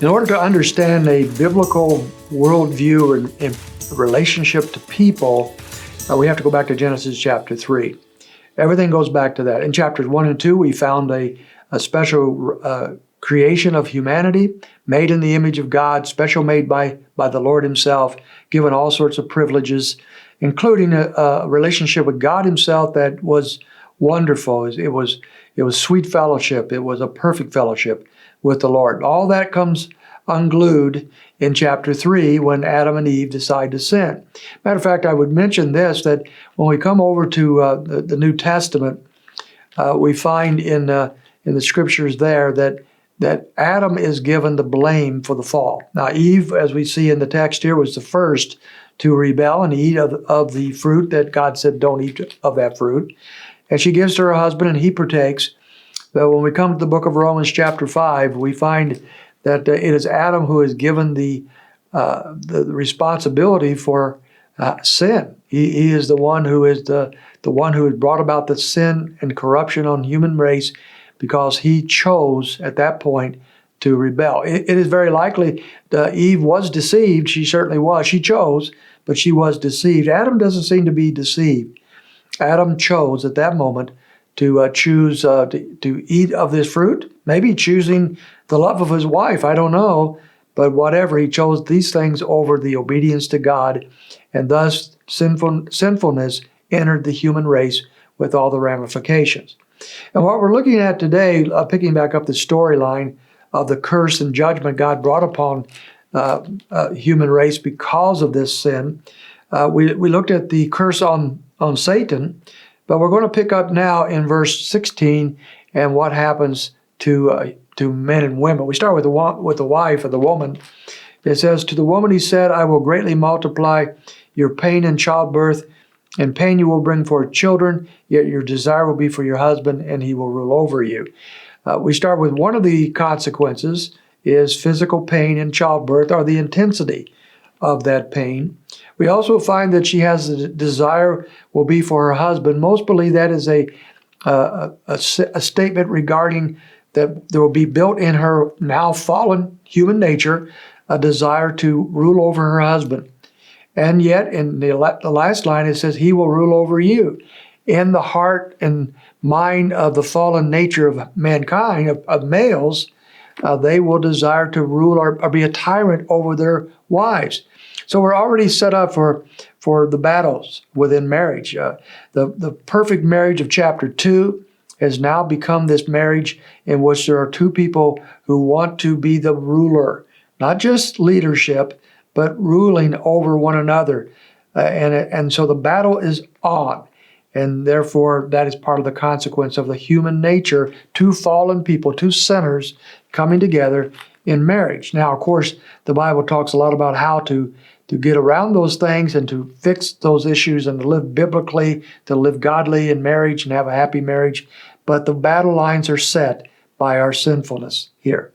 In order to understand a biblical worldview and relationship to people, we have to go back to Genesis chapter 3. Everything goes back to that. In chapters 1 and 2, we found a special creation of humanity, made in the image of God, special made by the Lord himself, given all sorts of privileges, including a relationship with God himself that was wonderful. It was sweet fellowship. It was a perfect fellowship with the Lord. All that comes unglued in chapter 3 when Adam and Eve decide to sin. Matter of fact, I would mention this, that when we come over to the New Testament, we find in the scriptures there that Adam is given the blame for the fall. Now, Eve, as we see in the text here, was the first to rebel and eat of the fruit that God said, don't eat of that fruit. And she gives to her husband, and he partakes. But when we come to the book of Romans chapter 5, we find that it is Adam who is given the responsibility for sin. He is the one who is the one who has brought about the sin and corruption on the human race, because he chose at that point to rebel. It is very likely that Eve was deceived. She certainly was. She chose, but she was deceived. Adam doesn't seem to be deceived. Adam chose at that moment to choose to eat of this fruit, maybe choosing the love of his wife, I don't know, but whatever, he chose these things over the obedience to God, and thus sinfulness entered the human race with all the ramifications. And what we're looking at today, picking back up the storyline of the curse and judgment God brought upon human race because of this sin, we looked at the curse on Satan, but we're going to pick up now in verse 16 and what happens to men and women. We start with the wife of the woman. It says, "To the woman he said, I will greatly multiply your pain in childbirth, and pain you will bring forth children, yet your desire will be for your husband, and he will rule over you." We start with one of the consequences is physical pain in childbirth, or the intensity of that pain. We also find that she has the desire will be for her husband. Most believe that is a statement regarding that there will be built in her now fallen human nature a desire to rule over her husband. And yet in the last line it says, he will rule over you. In the heart and mind of the fallen nature of mankind, of males, they will desire to rule or be a tyrant over their wives. So we're already set up for the battles within marriage. The perfect marriage of chapter 2 has now become this marriage in which there are two people who want to be the ruler, not just leadership, but ruling over one another. And so the battle is on. And therefore, that is part of the consequence of the human nature, two fallen people, two sinners coming together in marriage. Now, of course, the Bible talks a lot about how to get around those things and to fix those issues and to live biblically, to live godly in marriage and have a happy marriage. But the battle lines are set by our sinfulness here.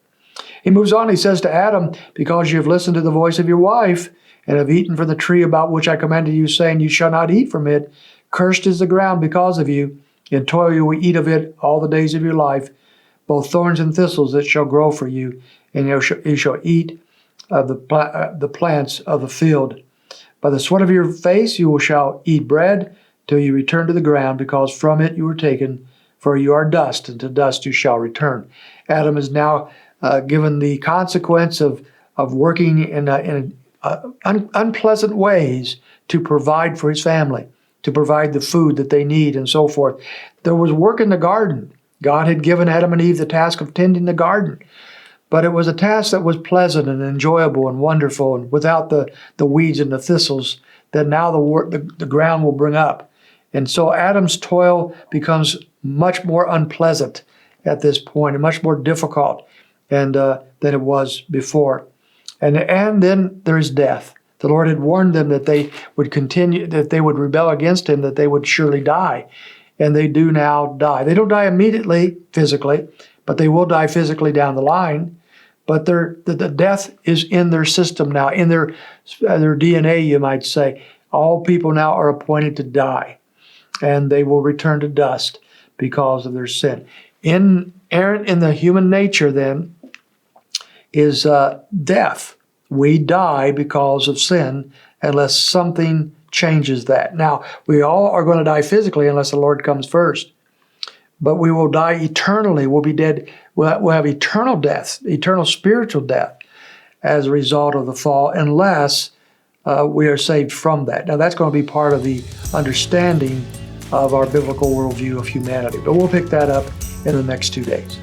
He moves on, he says to Adam, because you have listened to the voice of your wife and have eaten from the tree about which I commanded you, saying, you shall not eat from it. Cursed is the ground because of you. In toil you will eat of it all the days of your life. Both thorns and thistles it shall grow for you, and you shall eat of the plants of the field. By the sweat of your face you shall eat bread till you return to the ground, because from it you were taken, for you are dust, and to dust you shall return. Adam is now given the consequence of working in unpleasant ways to provide for his family, to provide the food that they need and so forth. There was work in the garden. God had given Adam and Eve the task of tending the garden. But it was a task that was pleasant and enjoyable and wonderful, and without the weeds and the thistles that now the ground will bring up. And so Adam's toil becomes much more unpleasant at this point and much more difficult than it was before. And then there is death. The Lord had warned them that they would continue, that they would rebel against him, that they would surely die. And they do now die. They don't die immediately, physically, but they will die physically down the line. But the death is in their system now, in their DNA, you might say. All people now are appointed to die, and they will return to dust because of their sin. Inherent in the human nature, then, is death. We die because of sin unless something changes that. Now, we all are going to die physically unless the Lord comes first. But we will die eternally. We'll be dead. We'll have eternal death, eternal spiritual death as a result of the fall, unless we are saved from that. Now, that's going to be part of the understanding of our biblical worldview of humanity. But we'll pick that up in the next 2 days.